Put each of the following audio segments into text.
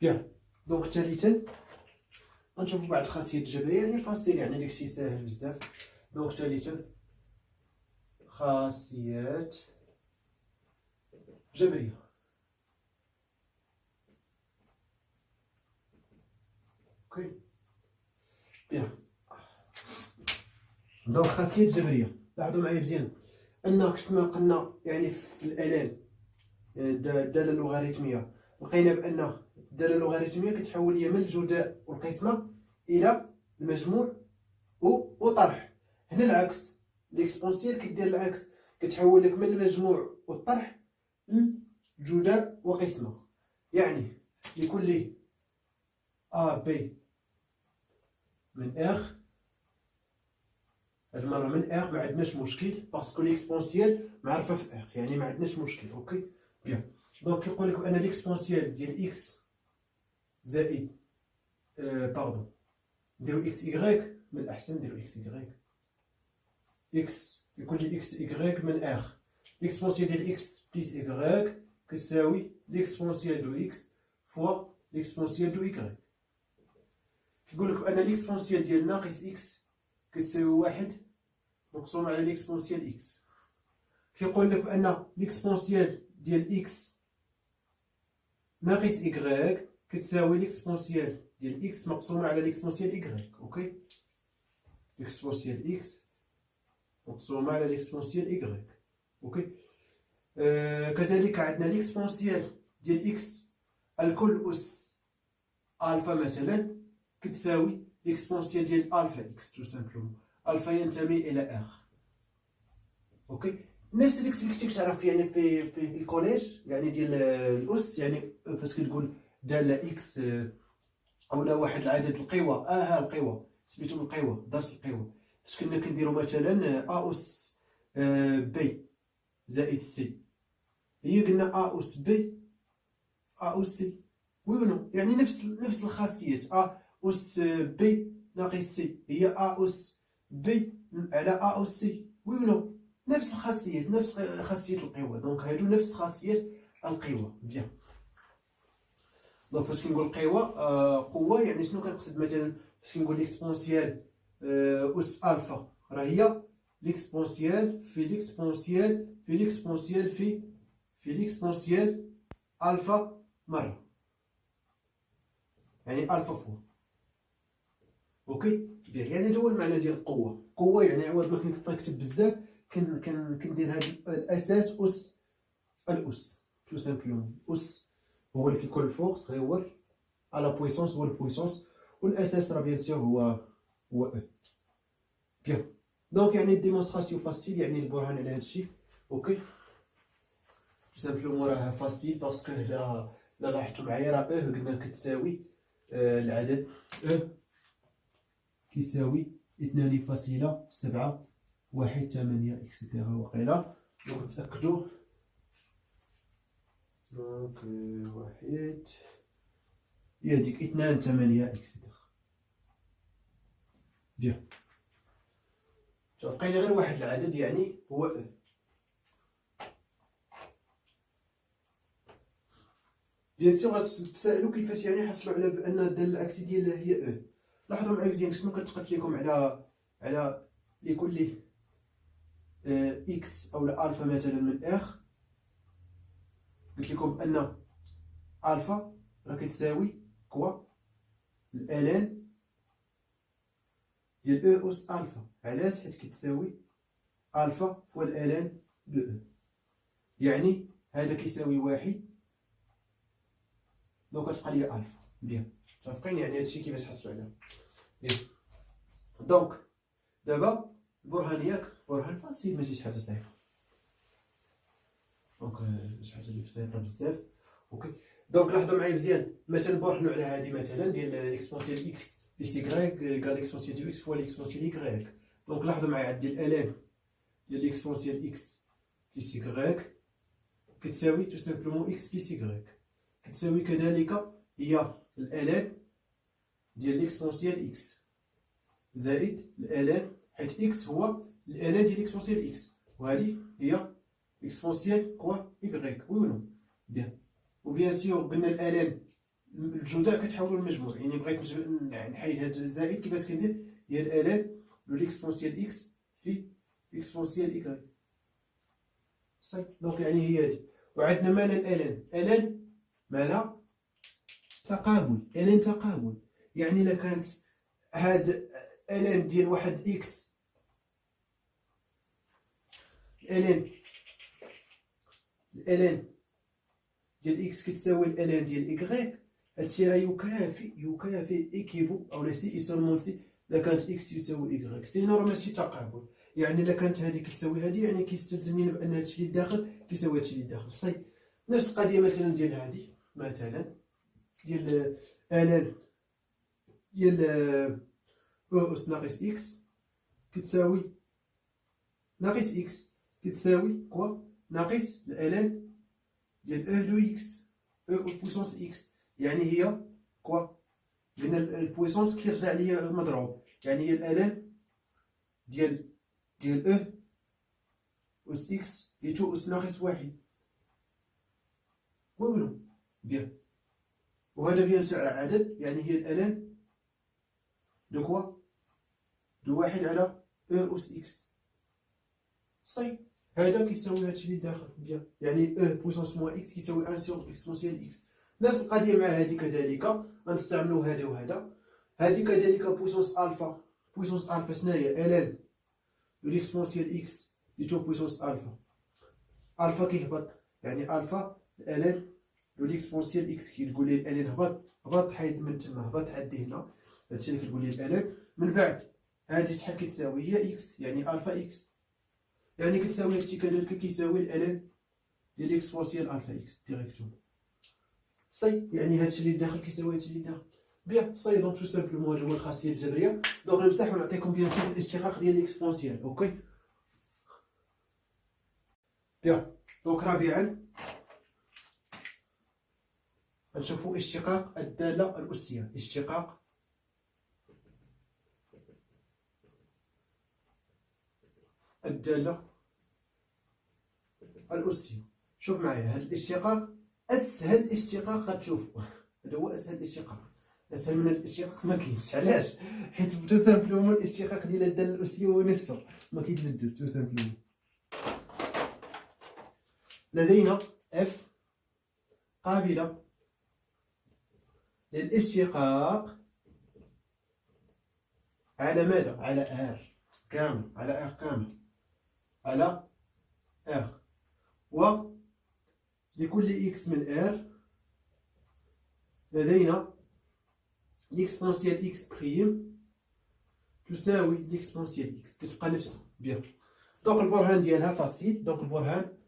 بيان. دونك ثالثا غنشوفو بعض الخاصيات الجبريه، يعني فاصيل، يعني داكشي ساهل بزاف. دونك ثالثا خاصيات جبريه. اوكي بيان. دونك خاصيات جبريه، لاحظوا معايا مزيان ان كيف ما قلنا يعني في الالان الداله اللوغاريتميه، لقينا بان الداله اللوغاريتميه كتحول ليا من الجداء والقسمه الى المجموع وطرح. هنا العكس، ليكسبونسيال كدير العكس، كتحول لك من المجموع والطرح للجداء وقسمه. يعني لكل ا بي من اخ، هاد المره من اخ ما عندناش مشكل باسكو ليكسبونسيال معرفه في اخ، يعني ما عندناش مشكل. اوكي بيان. دونك كيقول لك بان ليكسبونسيال ديال اكس زائد باردون، نديرو اكس ايغريك، من الاحسن نديرو اكس ايغريك. اكس يكون لي اكس ايغريك من اخ، ليكسبونسيال ديال اكس بليس ايغريك كتساوي ليكسبونسيال دو اكس فوا ليكسبونسيال دو ايغريك. كيقول لك بان ليكسبونسيال ديال ناقص اكس كتساوي واحد مقسوم على ليكسبونسيال اكس. كيقول لك بان ليكسبونسيال ديال اكس ناقص ايغريك كتساوي ليكسبونسيال ديال اكس مقسومه على ليكسبونسيال ايغريك. اوكي، ليكسبونسيال اكس مقسومه على ليكسبونسيال ايغريك. اوكي. كذلك عندنا ليكسبونسيال ديال اكس الكل اس الفا مثلا كتساوي ليكسبونسيال ديال الفا اكس تو سامبلومون، الفا ينتمي الى اخ. اوكي، نفس داكشي اللي كنتي كتعرف يعني في الكوليج، يعني ديال الاس، يعني فاش كتقول داله اكس اولا واحد العدد القوى، القوى سميتهم القوى، درس القوى. فاش كنا كنديرو مثلا ا اس بي زائد سي، هي قلنا ا اس بي ا اس سي، وي نو، يعني نفس الخاصيات. ا اس بي ناقص سي هي ا اس بي على ا اس سي، وي نو، نفس الخاصيات، نفس خاصية القوى. دونك هادو نفس خاصية القوى. بيان. دونك فاش كنقول قوى قوة، يعني شنو كنقصد؟ مثلا فاش كنقول ليكسبونسيال اس الفا، راه هي ليكسبونسيال في ليكسبونسيال في ليكسبونسيال في ليكسبونسيال الفا مرة، يعني الفا فوا. اوكي بيان. يعني هذا هو المعنى ديال القوة. قوة يعني عوض ما كنكتب بزاف كندير هاد الاساس اس الاس تو سامبلومون. اس هو اللي كيكون الفوق صغيور على بويسونس هو البويسونس، والاساس راه بيان سور هو او. بيان. دونك يعني ديمونستراسيون فاسيل، يعني البرهان على هادشي. اوكي تو سامبلومون راه فاسيل باسكو لا لاحظتوا معايا راه او قلنا كتساوي العدد او كيساوي 2.7 1 8 اكسيتيرا وقيلا. دونك نتاكدوا. دونك واحد هي ديك 2 8 اكسيتيرا. بيان. بقينا غير واحد العدد يعني هو او. بيان سور غتسائلوا كيفاش يعني حصلوا على بان الداله العكسي ديالها هي او. لاحظوا معايا مزيان شنو كتقات لكم على لكل اكس او الفا مثلا من اخ. قلت لكم ان الفا راه كتساوي كوا الالان ديال او اس الفا. علاش؟ حيت كتساوي الفا فوا الالان دو او، يعني هذا كيساوي واحد، دونك كتبقى لي الفا. بيان متفقين؟ يعني هادشي كيفاش حصلوا عليها. بيان. دونك دابا البرهان ياك برهان فاسيل، ماشي شي حاجه صعيبه. دونك شي حاجه اللي بسيطه بزاف. اوكي دونك لاحظوا معايا مزيان، مثلا برهنوا على هذه مثلا ديال ليكسبونسيال اكس بليس ايكغيك كاع ليكسبونسيال دو اكس فوا ليكسبونسيال ايكغيك. دونك لاحظوا معايا عندي الالان ديال ليكسبونسيال اكس بليس ايكغيك كتساوي تو سامبلومون اكس بليس ايكغيك، كتساوي كذلك هي الالان ديال ليكسبونسيال اكس زائد الالان، حيت اكس هو الالان ديال ليكسبونسيال اكس، وهذه هي اكسبونسيال كوا ايكغيك، وي نو. بيان. وبيان سور قلنا الالان الجداء كتحولوا لمجموع. يعني بغيت نحيد هاد الزائد، كيفاش كندير؟ هي الان لو ليكسبونسيال اكس في اكسبونسيال ايكغيك. صافي. دونك يعني هي هادي. وعندنا مالها الان؟ الان مالها تقابل. الان تقابل، يعني الا كانت هاد الان ديال واحد اكس، الان ديال اكس كتساوي الان ديال ايكغيك، هادشي راه يكافي ايكيفو او لا سي اي سولمون سي الا كانت اكس يساوي ايكغيك. سينو راه ماشي تقابل. يعني الا كانت هادي كتساوي هادي، يعني كيستلزم لينا بان هادشي اللي داخل كيساوي هادشي اللي داخل. صافي. نفس القضيه مثلا ديال هادي، مثلا ديال الان ديال او اس ناقص اكس كتساوي ناقص اكس كتساوي كوا ناقص الان ديال او دو اكس او بويسونس اكس. يعني هي كوا قلنا البويسونس كيرجع ليا مضروب، يعني هي الان ديال او اس اكس هي 2 اس ناقص واحد. وي بيان. وهذا بيان سور عدد، يعني هي الان دو كوا دو واحد على او اس اكس. صاي. هذا كيساوي هادشي اللي داخل. بيان. يعني او بويسونس موان اكس كيساوي 1 سور اكسبونسيال اكس. نفس القضيه مع هذه كذلك، غنستعملوا هذا وهذا. هذه كذلك بويسونس الفا. بويسونس الفا شناهي؟ الان لو ليكسبونسيال اكس دي تو بويسونس الفا. الفا كيهبط، يعني الفا الان لو ليكسبونسيال اكس كيقول لي الان هبط حيد من تما، هبط عندي هنا. هادشي اللي كتقول لي الان. من بعد هادي شحال كتساوي؟ هي اكس، يعني الفا اكس، يعني كتساوي هادشي كذلك كيساوي الان ديال ليكسبونسيال الفا اكس ديريكتومون. صاي. يعني هادشي اللي داخل كيساوي هادشي اللي داخل. بيان. صاي. دونك تو سامبلومون هادو هما الخاصيه الجبريه. دونك نمسح ونعطيكم بيان سور الاشتقاق ديال ليكسبونسيال. اوكي. بيان. دونك رابعا غنشوفوا اشتقاق الداله الاسيه. اشتقاق الداله الاسيه. شوف معايا هاد الاشتقاق اسهل اشتقاق غتشوفوا. هذا هو اسهل اشتقاق. اسهل من الاشتقاق ما كاينش. علاش؟ حيت تو سامبلومون الاشتقاق ديال الداله الاسيه هو نفسه ما كيتبدلش. تو سامبلومون لدينا اف قابله للاشتقاق على ماذا؟ على ار كامل، على ار كامل، على ار. و لكل اكس من ار لدينا ليكسبونسيال اكس بريم تساوي ليكسبونسيال اكس، كتبقى نفسها. بيان. دونك البرهان ديالها فاسيل. دونك البرهان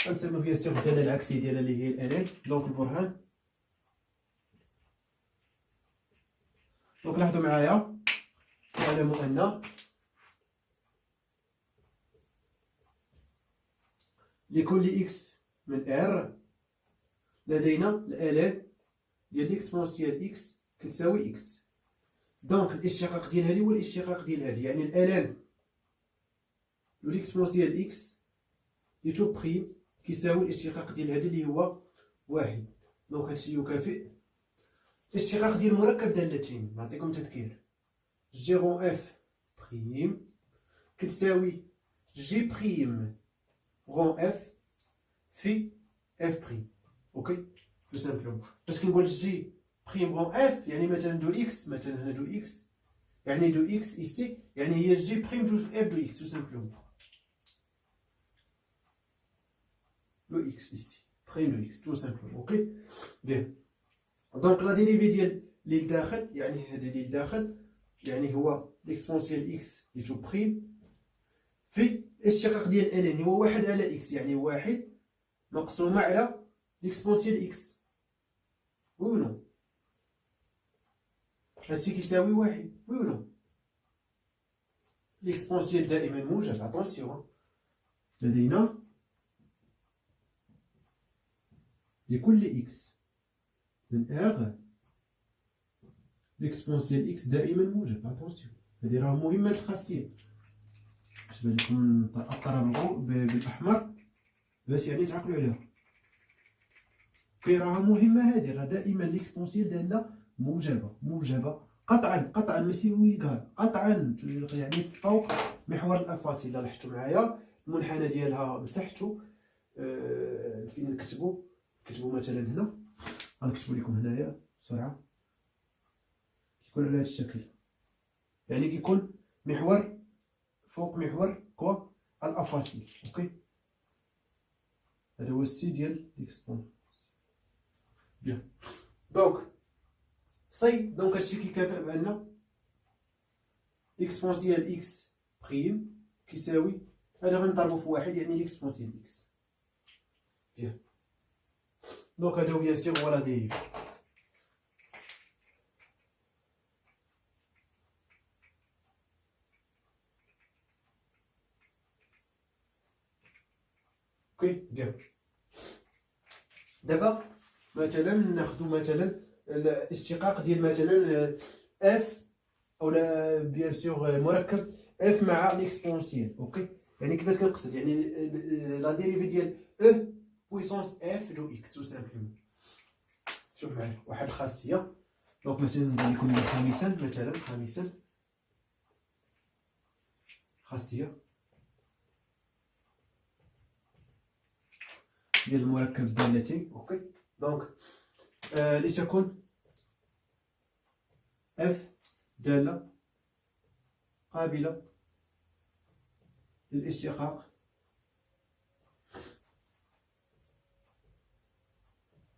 غنسميو بيان سور الداله العكسيه ديالها اللي هي الان. دونك البرهان، دونك لاحظوا معايا نعلم ان لكل اكس من ار لدينا الالان ديال ليكسبونسيال اكس كتساوي اكس. دونك الاشتقاق ديال هذه هو الاشتقاق ديال هذه، يعني الالان لو ليكسبونسيال اكس دي تو بريم كيساوي الاشتقاق ديال هذه اللي هو واحد. دونك هادشي يكافئ الاشتقاق ديال مركب دالتين. نعطيكم تذكير. جي غون اف بريم كتساوي جي بريم غون اف في اف بريم. اوكي. تو سامبلومون باش كنقول جي بريم غون اف، يعني مثلا دو اكس، مثلا هنا دو اكس، يعني دو اكس ايسي، يعني هي جي بريم جوج في اف دو اكس. تو سامبلومون لو اكس ايسي بريم دو اكس. تو سامبلومون. اوكي. بيان. دونك لا ديريفي ديال اللي لداخل، يعني هذا اللي لداخل، يعني هو ليكسبونسيال اكس لي تو بريم في الاشتقاق ديال الان هو واحد على اكس، يعني واحد مقسومه على ليكسبونسيال اكس. وي و نو؟ هادشي كيساوي واحد. وي و نو؟ ليكسبونسيال دائما موجب. اتونسيون، لدينا لكل اكس من ار ليكسبونسيال اكس دائما موجب. اتونسيون، هذه راه مهمه الخاصيه. كتبان لكم الطرف بالاحمر باش يعني تعقلوا عليها. كي راها مهمه هذه، راه دائما ليكسبونسيال داله موجبه قطعا ماشي ويكال قطعا، يعني فوق محور الافاصيل. لاحظتوا معايا المنحنى ديالها مسحتو. فين نكتبوا مثلا هنا، غنكتبوا لكم هنايا بسرعه. كيكون على هذا الشكل، يعني كيكون محور فوق محور كوا الافاصيل. اوكي، هذا هو السي ديال ليكسبون. بيان دونك صي، دونك هادشي كيكافئ بان اكسبونسيال اكس بريم كيساوي هذا غنضربو في واحد، يعني ليكسبونسيال اكس. بيان دونك هذا بيان سيغ هو لا ديريف. اوكي بيان. دابا مثلا ناخذ مثلا الاشتقاق ديال مثلا اف، اولا بيان سيغ مركب اف مع ليكسبونسيال. اوكي، يعني كيفاش كنقصد، يعني لا ديريفي ديال او بويسونس اف دو اكس تو سامبلومون. شوف معايا واحد الخاصيه. دونك مثلا ندير لكم خامسا خاصيه ديال المركب الدالتين. اوكي، دونك لتكن اف داله قابله للاشتقاق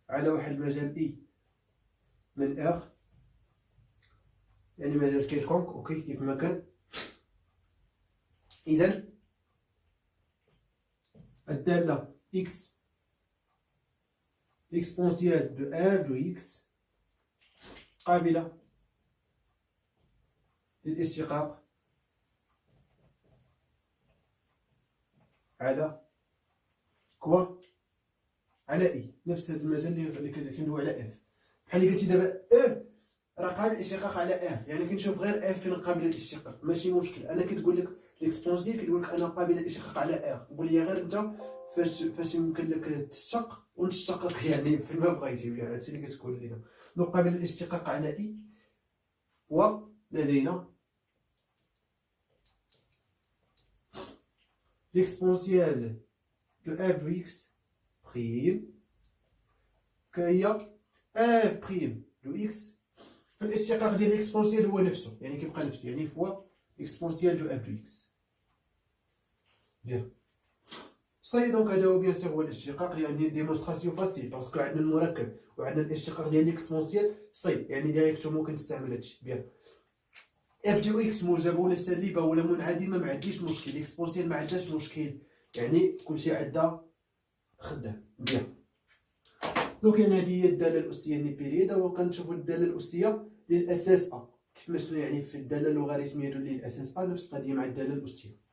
على واحد المجال اي من ار، يعني مجال كيلكونك. اوكي، كيف ما كان. اذا الداله اكس اكسبونسيال دو ار دو اكس قابله للاشتقاق على كوا على اي، نفس هذا المجال اللي كندوي على اف. بحال اللي قلتي دابا راه قابل للاشتقاق على ار، يعني كنشوف غير اف فين قابل للاشتقاق، ماشي مشكل. انا كتقول لك ليكسبونسيال كتقول لك انا قابل للاشتقاق على ار، قول لي غير انت فاش يمكن لك تشتق ونشتقق، يعني فين ما بغيتي. يعني هادشي اللي كتقول لينا. دونك قابل للاشتقاق على اي، ولدينا ليكسبونسيال دو اف دو اكس بريم كهي اف بريم دو اكس في الاشتقاق ديال ليكسبونسيال هو نفسه، يعني كيبقى نفسه، يعني فوا اكسبونسيال دو اف دو اكس. بيان صاي. دونك هذا هو بيان سيغ هو الاشتقاق، يعني ديمونستراسيون فاسيل باسكو عندنا المركب وعندنا الاشتقاق ديال ليكسبونسيال. صاي يعني ديريكتو ممكن تستعمل هادشي. بيان اف دو اكس موجبه ولا سالبه ولا منعدمه ما عنديش مشكل، ليكسبونسيال ما عندهاش مشكل، يعني كلشي عندها خدام. بيان دونك يعني هذه هي الداله الاسيه النيبيريه. دابا كنشوفوا الداله الاسيه للاساس ا، كيف ما شفنا يعني في الداله اللوغاريتميه للاساس ا نفس القضيه مع الداله الاسيه.